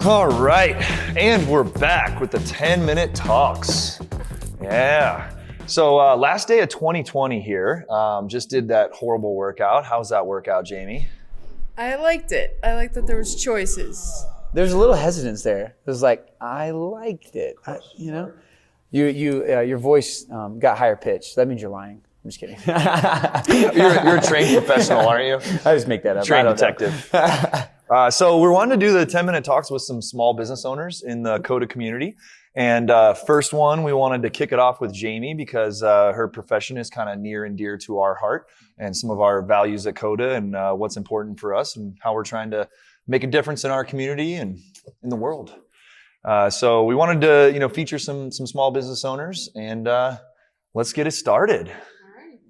All right, and we're back with the 10-minute talks. Yeah. So last day of 2020 here, just did that horrible workout. How's that workout, Jamie? I liked it. I liked that there was choices. There's a little hesitance there. It was like, I liked it. Your voice got higher pitched. That means you're lying. I'm just kidding. You're a trained professional, aren't you? I just make that up. Trained detective. So we're wanting to do the 10-minute talks with some small business owners in the CODA community. And first one, we wanted to kick it off with Jaymie because her profession is kind of near and dear to our heart and some of our values at CODA and what's important for us and how we're trying to make a difference in our community and in the world. So we wanted to, feature some small business owners and let's get it started.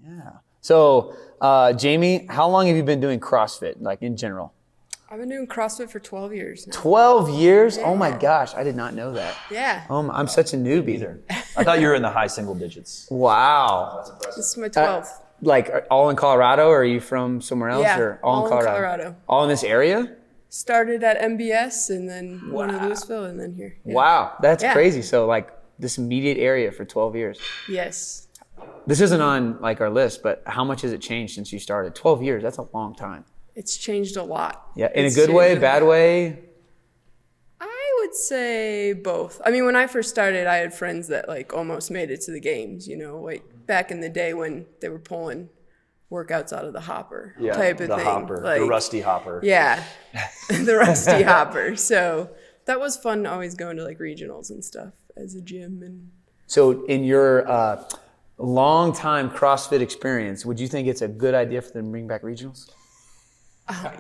Yeah. So, Jaymie, how long have you been doing CrossFit, like in general? I've been doing CrossFit for 12 years now. 12 years? Yeah. Oh my gosh, I did not know that. Yeah. I'm such a newbie. Either. I thought you were in the high single digits. Wow. This is my 12th. Like all in Colorado, or are you from somewhere else? Yeah, or all in Colorado. All in this area? Started at MBS and then went to Louisville and then here. Yeah. Wow, that's crazy. So like this immediate area for 12 years. Yes. This isn't on like our list, but how much has it changed since you started? 12 years, that's a long time. It's changed a lot. Yeah, in a good way, bad way? I would say both. I mean, when I first started, I had friends that like almost made it to the games, like back in the day when they were pulling workouts out of the hopper type of the thing. Hopper, like, the rusty hopper. Yeah, the rusty hopper. So that was fun always going to like regionals and stuff as a gym. And so in your long time CrossFit experience, would you think it's a good idea for them to bring back regionals?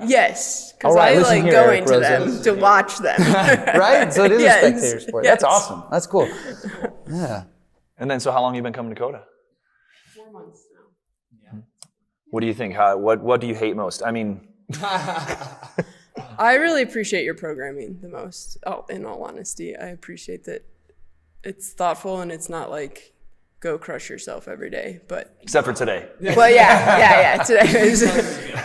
Yes, because I like going to them to watch them. Right? So it is a spectator sport. Yes. That's awesome. That's cool. Yeah. And then, so how long have you been coming to CODA? 4 months now. Yeah. What do you think? What do you hate most? I mean... I really appreciate your programming the most. Oh, in all honesty, I appreciate that it's thoughtful and it's not like go crush yourself every day, but except for today. Well, yeah. Today is,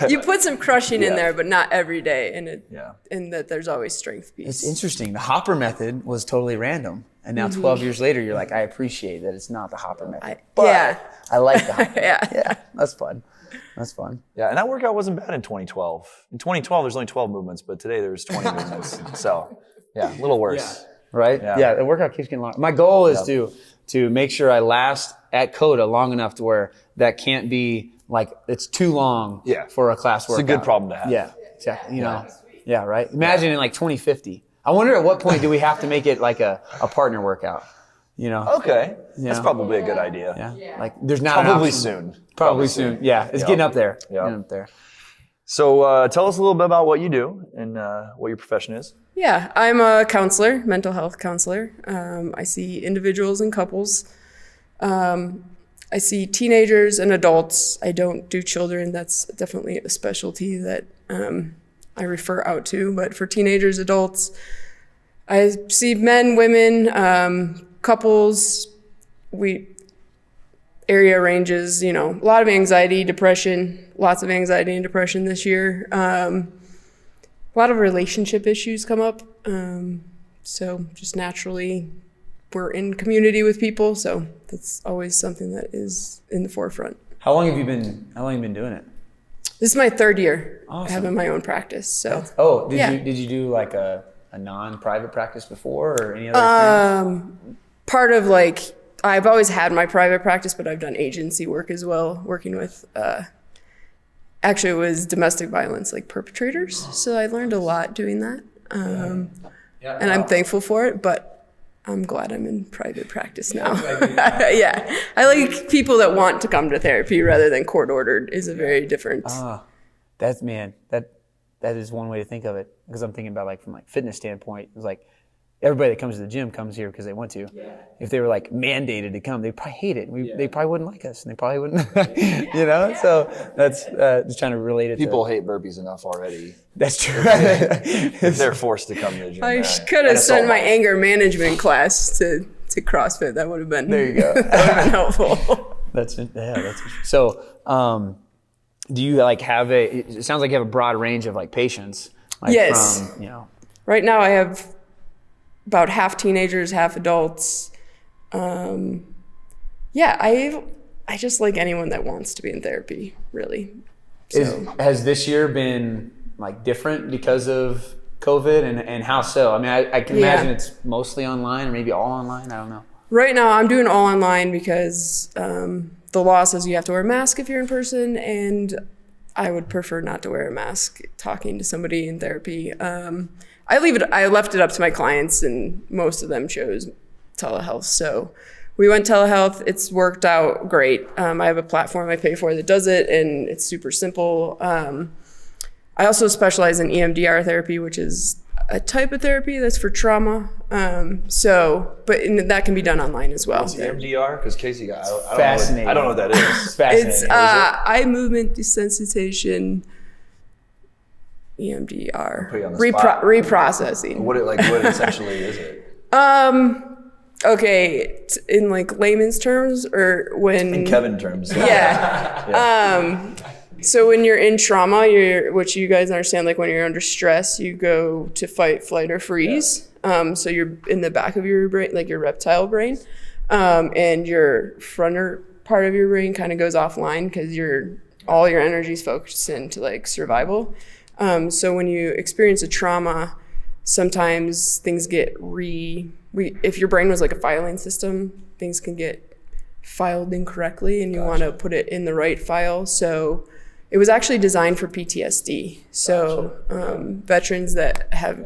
you put some crushing in there, but not every day, and that there's always strength piece. It's interesting. The hopper method was totally random, and now 12 years later, you're like, I appreciate that it's not the hopper method. I like the hopper. Yeah, that's fun. That's fun. Yeah, and that workout wasn't bad in 2012. In 2012, there's only 12 movements, but today there's 20 movements. So, yeah, a little worse. Yeah. Right? Yeah, the workout keeps getting longer. My goal is to make sure I last at CODA long enough to where that can't be like it's too long for a class workout. It's a good problem to have. Yeah, exactly. Yeah, right? Imagine in like 2050. I wonder at what point do we have to make it like a partner workout? Okay. That's probably a good idea. Yeah. Like there's not probably soon. Probably soon. Yeah, it's getting up there. Yeah. Getting up there. So tell us a little bit about what you do and what your profession is. Yeah, I'm a counselor, mental health counselor. I see individuals and couples. I see teenagers and adults. I don't do children. That's definitely a specialty that I refer out to. But for teenagers, adults, I see men, women, couples. Area ranges, a lot of anxiety, depression, lots of anxiety and depression this year. A lot of relationship issues come up. So just naturally, we're in community with people. So that's always something that is in the forefront. How long have you been doing it? This is my 3rd year Awesome. having my own practice. So. Did you do like a non-private practice before or any other experience? Part of I've always had my private practice, but I've done agency work as well, working with, actually it was domestic violence, perpetrators. So I learned a lot doing that. And I'm thankful for it, but I'm glad I'm in private practice now. Yeah. I like people that want to come to therapy rather than court ordered is a very different. That is one way to think of it. Because I'm thinking about from fitness standpoint, it's like, everybody that comes to the gym comes here because they want to. Yeah. If they were mandated to come, they'd probably hate it. They probably wouldn't like us, and they probably wouldn't, So that's just trying to relate it. People hate burpees enough already. That's true. If they're forced to come to the gym. I could have sent my anger management class to CrossFit. That would have been. There you go. That would have been helpful. That's so. Do you it sounds like you have a broad range of patients. Yes. From, Right now I have about half teenagers, half adults. I just like anyone that wants to be in therapy, really. So. Has this year been like different because of COVID, and how so? I mean, I can imagine it's mostly online or maybe all online. I don't know. Right now, I'm doing all online because the law says you have to wear a mask if you're in person, and I would prefer not to wear a mask talking to somebody in therapy. I left it up to my clients, and most of them chose telehealth. So we went telehealth. It's worked out great. I have a platform I pay for that does it, and it's super simple. I also specialize in EMDR therapy, which is a type of therapy that's for trauma. But that can be done online as well. What's EMDR? Because Casey, I fascinating. I don't know what that is. It's fascinating. It's eye movement desensitization. EMDR. Put you on the spot. Reprocessing. What essentially is it? Okay, in like layman's terms, or when In Kevin terms. yeah. So when you're in trauma, which you guys understand, like when you're under stress, you go to fight, flight, or freeze. So you're in the back of your brain, like your reptile brain, and your frontal part of your brain kind of goes offline because all your energy is focused into like survival. So when you experience a trauma, sometimes things get if your brain was like a filing system, things can get filed incorrectly, and you want to put it in the right file. So it was actually designed for PTSD. So veterans that have,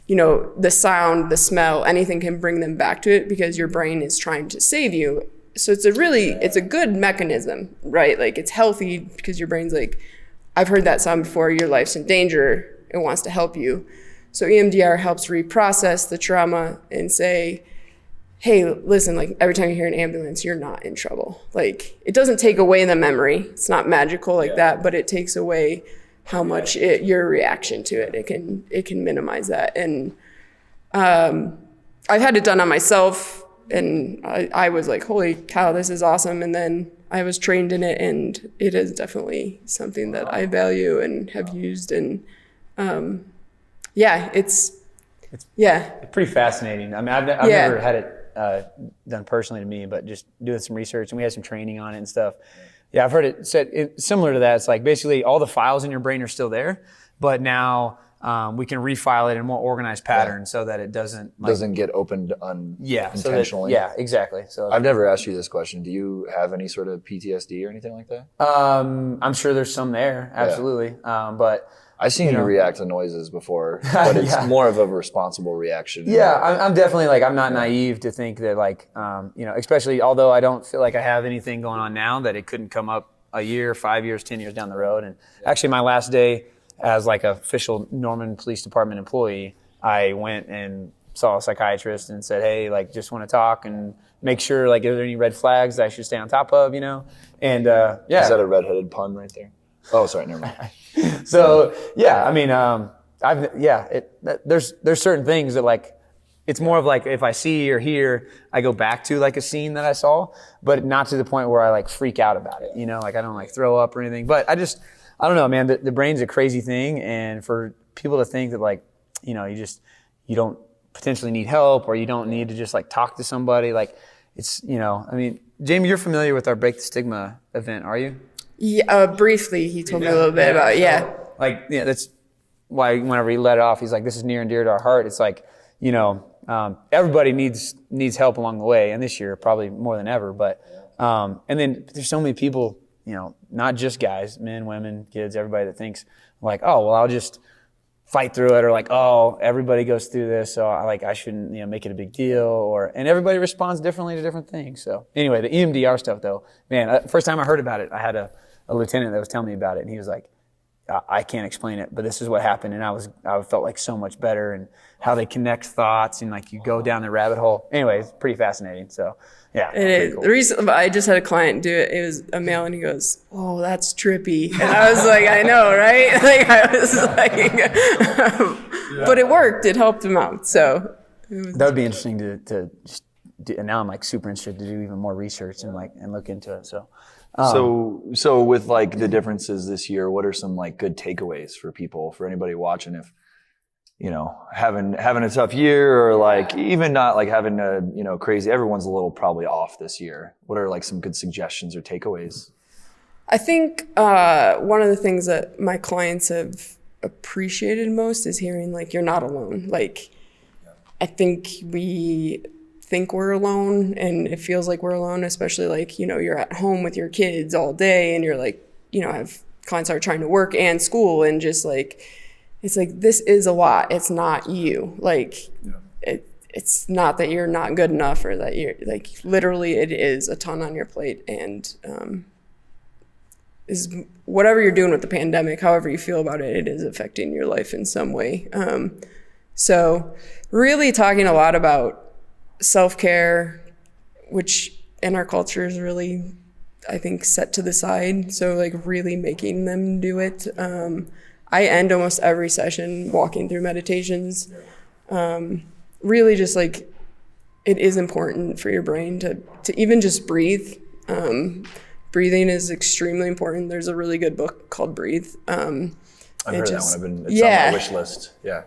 the sound, the smell, anything can bring them back to it because your brain is trying to save you. So it's a good mechanism, right? Like it's healthy because your brain's like, I've heard that sound before, your life's in danger, it wants to help you. So EMDR helps reprocess the trauma and say, hey, listen, like every time you hear an ambulance, you're not in trouble. Like it doesn't take away the memory. It's not magical like that, but it takes away how much your reaction to it. It can minimize that. And I've had it done on myself, and I was like, holy cow, this is awesome. And then I was trained in it, and it is definitely something that I value and have used. And it's pretty fascinating. I mean, I've never had it done personally to me, but just doing some research, and we had some training on it and stuff. Yeah, I've heard it said similar to that. It's like basically all the files in your brain are still there, but now we can refile it in a more organized pattern so that it doesn't get opened unintentionally. Exactly. So I've never asked you this question. Do you have any sort of PTSD or anything like that? I'm sure there's some there, absolutely. But I've seen you react to noises before, but it's more of a responsible reaction. Yeah, I'm definitely I'm not naive to think that especially although I don't feel like I have anything going on now, that it couldn't come up a year, 5 years, 10 years down the road. And actually my last day as like official Norman Police Department employee, I went and saw a psychiatrist and said, hey, just want to talk and make sure are there any red flags that I should stay on top of, And Is that a redheaded pun right there? Oh, sorry, never mind. So I mean, there's certain things that it's more of if I see or hear, I go back to a scene that I saw, but not to the point where I freak out about it. I don't throw up or anything. But I don't know, man. The brain's a crazy thing, and for people to think that you don't potentially need help or you don't need to just talk to somebody, it's I mean, Jamie, you're familiar with our Break the Stigma event, are you? Yeah, briefly, he told me a little bit about it. That's why whenever he let it off, he's like, this is near and dear to our heart. It's everybody needs help along the way, and this year probably more than ever. But and then there's so many people, not just guys, men, women, kids, everybody that thinks oh, well, I'll just fight through it, or oh, everybody goes through this, so I shouldn't make it a big deal, and everybody responds differently to different things. So anyway, the EMDR stuff though, man, first time I heard about it, I had a lieutenant that was telling me about it, and he was like, I can't explain it, but this is what happened, and I felt so much better, and how they connect thoughts, and you go down the rabbit hole. Anyway, it's pretty fascinating. So yeah, it is. Cool. Recently, I just had a client do it. It was a male, and he goes, "Oh, that's trippy," and I was like, "I know, right?" But it worked. It helped him out. So that would be interesting to just do, and now I'm super interested to do even more research and look into it. So. So with the differences this year, what are some good takeaways for people, for anybody watching? having a tough year, or like even not like having a, crazy, everyone's a little probably off this year. What are like some good suggestions or takeaways? I think one of the things that my clients have appreciated most is hearing like you're not alone. Like, I think we think we're alone, and it feels like we're alone, especially like, you're at home with your kids all day, and you're like, I have clients that are trying to work and school, and just like, it's like, this is a lot. It's not you. Like, it's not that you're not good enough, or that you're like, literally it is a ton on your plate. And is whatever you're doing with the pandemic, however you feel about it, it is affecting your life in some way. So really talking a lot about self-care, which in our culture is really, I think, set to the side. So like really making them do it. I end almost every session walking through meditations. Really just like, it is important for your brain to even just breathe. Breathing is extremely important. There's a really good book called Breathe. I've heard that one. It's on my wish list. Yeah.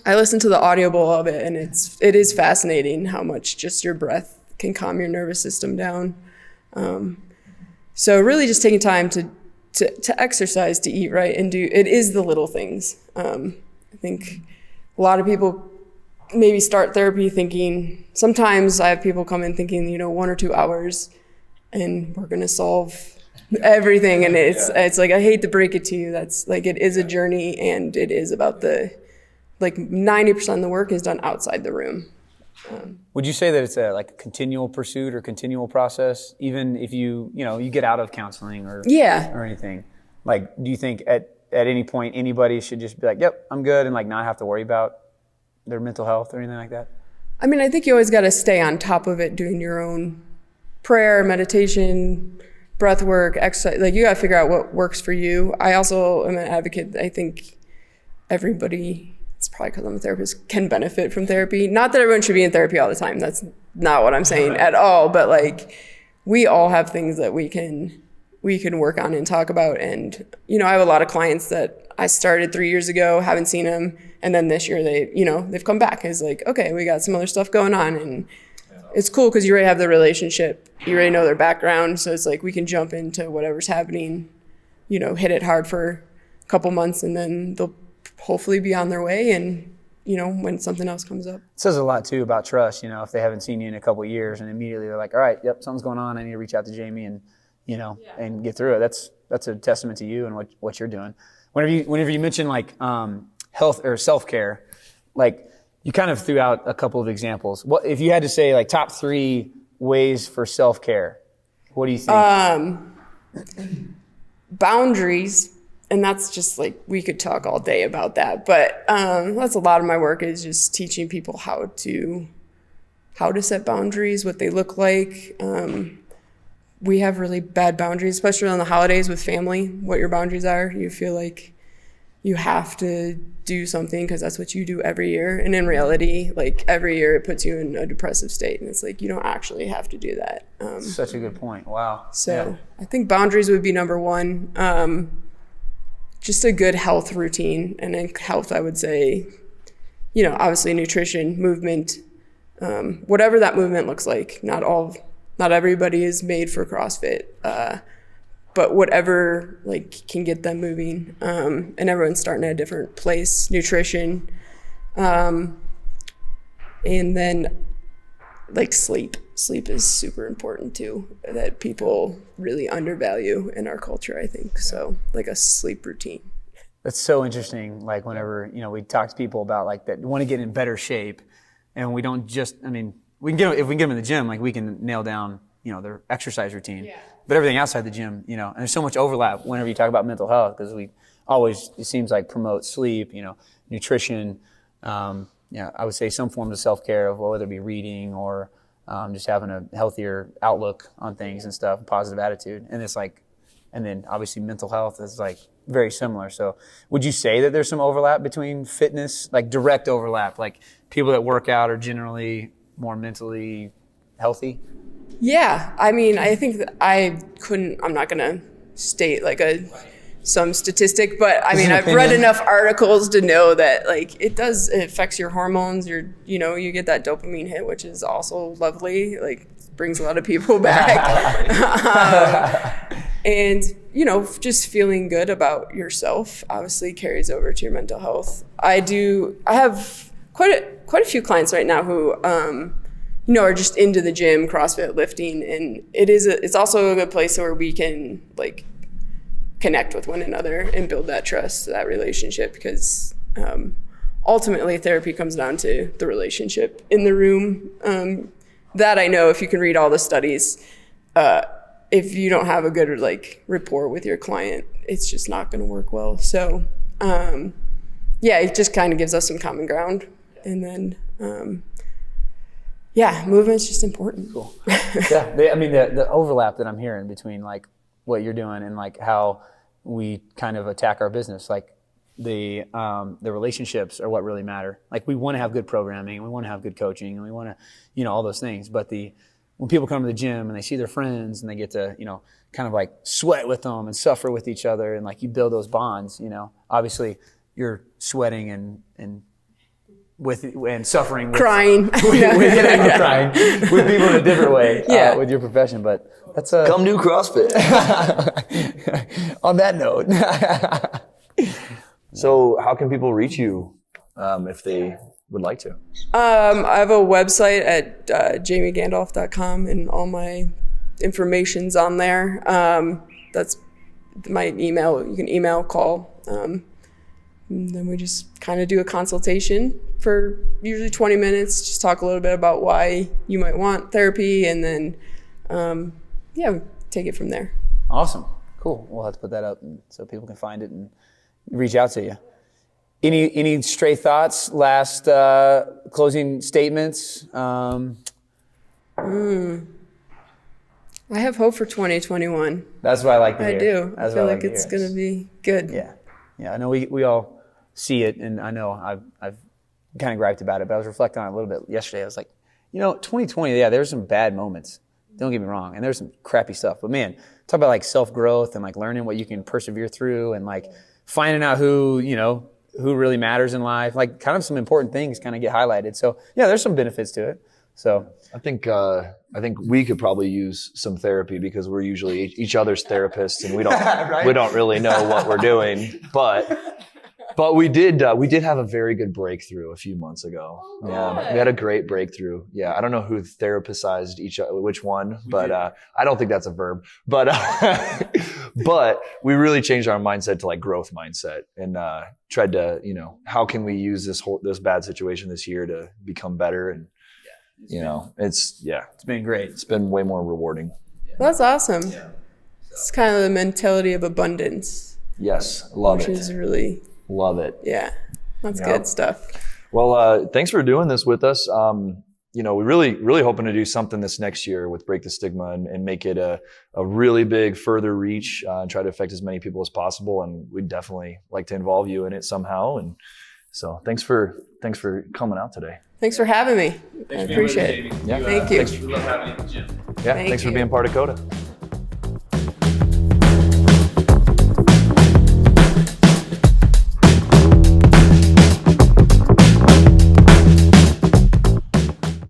I listened to the audible of it, and it is fascinating how much just your breath can calm your nervous system down. So really just taking time to exercise, to eat right, and it is the little things. I think a lot of people maybe start therapy thinking, sometimes I have people come in thinking, 1 or 2 hours and we're going to solve everything. And it's like, I hate to break it to you. That's like, it is a journey, and it is about 90% of the work is done outside the room. Would you say that it's a continual pursuit or continual process, even if you get out of counseling or anything? Like, do you think at any point anybody should just be like, yep, I'm good, and like not have to worry about their mental health or anything like that? I mean, I think you always got to stay on top of it, doing your own prayer, meditation, breath work, exercise. Like, you got to figure out what works for you. I also am an advocate. I think everybody, it's probably because I'm a therapist, can benefit from therapy. Not that everyone should be in therapy all the time. That's not what I'm saying at all. But like, we all have things that we can work on and talk about. And, I have a lot of clients that I started 3 years ago, haven't seen them. And then this year they've come back. It's like, okay, we got some other stuff going on. And it's cool because you already have the relationship. You already know their background. So it's like, we can jump into whatever's happening, hit it hard for a couple months, and then they'll hopefully be on their way. And, when something else comes up. It says a lot too about trust, if they haven't seen you in a couple of years and immediately they're like, all right, yep, something's going on. I need to reach out to Jaymie and, and get through it. That's a testament to you and what you're doing. Whenever you mention like, health or self-care, like you kind of threw out a couple of examples. What, if you had to say like top 3 ways for self-care, what do you think? Boundaries. And that's just like, we could talk all day about that. But that's a lot of my work, is just teaching people how to set boundaries, what they look like. We have really bad boundaries, especially on the holidays with family, what your boundaries are. You feel like you have to do something because that's what you do every year. And in reality, like every year it puts you in a depressive state. And it's like, you don't actually have to do that. Such a good point. Wow. So I think boundaries would be number 1. Just a good health routine. And in health, I would say, obviously nutrition, movement, whatever that movement looks like. Not everybody is made for CrossFit, but whatever like can get them moving. And everyone's starting at a different place. Nutrition, and then like sleep. Sleep is super important too, that people really undervalue in our culture, I think. So like a sleep routine. That's so interesting. Like whenever, we talk to people about like that want to get in better shape, and we don't just, if we can get them in the gym, like we can nail down, their exercise routine, but everything outside the gym, and there's so much overlap whenever you talk about mental health, because we always, it seems like, promote sleep, nutrition, I would say some forms of self-care, of whether it be reading or just having a healthier outlook on things and stuff, positive attitude. And it's like, and then obviously mental health is like very similar. So would you say that there's some overlap between fitness, like direct overlap, like people that work out are generally more mentally healthy? Yeah. I think that I'm not going to state like a some statistic, but I mean, an I've read opinion. enough articles to know that like it affects your hormones. You get that dopamine hit, which is also lovely. Like brings a lot of people back. And, just feeling good about yourself obviously carries over to your mental health. I have quite a few clients right now who, are just into the gym, CrossFit, lifting, and it's also a good place where we can like connect with one another and build that trust, that relationship, because ultimately therapy comes down to the relationship in the room. That I know, if you can read all the studies, if you don't have a good like rapport with your client, it's just not going to work well. So it just kind of gives us some common ground, and then movement's just important. Cool. Yeah, I mean the overlap that I'm hearing between like what you're doing and like how we kind of attack our business, like the relationships are what really matter. Like we want to have good programming, we want to have good coaching, and we want to, all those things. But when people come to the gym and they see their friends and they get to, kind of like sweat with them and suffer with each other, and like you build those bonds, obviously you're sweating and suffering, Crying. crying with people in a different way with your profession. But that's Come do CrossFit. on that note. So how can people reach you if they would like to? I have a website at jamiegandolph.com, and all my information's on there. That's my email. You can email, call. And then we just kind of do a consultation for usually 20 minutes, just talk a little bit about why you might want therapy, and then we take it from there. Awesome. Cool. We'll have to put that up so people can find it and reach out to you. Any stray thoughts, last closing statements? I have hope for 2021. That's what I like to hear. I do. That's I feel what like to it's hear. going to be good. Yeah. I know we all see it, and I know I've kind of griped about it, but I was reflecting on it a little bit yesterday. I was like, 2020, there's some bad moments. Don't get me wrong, and there's some crappy stuff. But man, talk about like self-growth and like learning what you can persevere through, and like finding out who really matters in life. Like kind of some important things kind of get highlighted. So yeah, there's some benefits to it. So I think we could probably use some therapy, because we're usually each other's therapists, and we don't Right? we don't really know what we're doing. But we did have a very good breakthrough a few months ago. Yeah, we had a great breakthrough. Yeah, I don't know who therapized which one, but I don't think that's a verb. But but we really changed our mindset to like growth mindset, and tried to how can we use this bad situation this year to become better, and it's been great. It's been way more rewarding. Well, that's awesome. It's kind of the mentality of abundance. Yes, love which it. is really, Love it. that's good stuff. Well, thanks for doing this with us. We're really hoping to do something this next year with Break the Stigma and make it a really big further reach, and try to affect as many people as possible. And we'd definitely like to involve you in it somehow. And so thanks for coming out today. Thanks for having me. I appreciate it. Yeah. Thank you. Thanks. We love having you at the gym. Yeah. Thank Thanks for you. being part of CODA.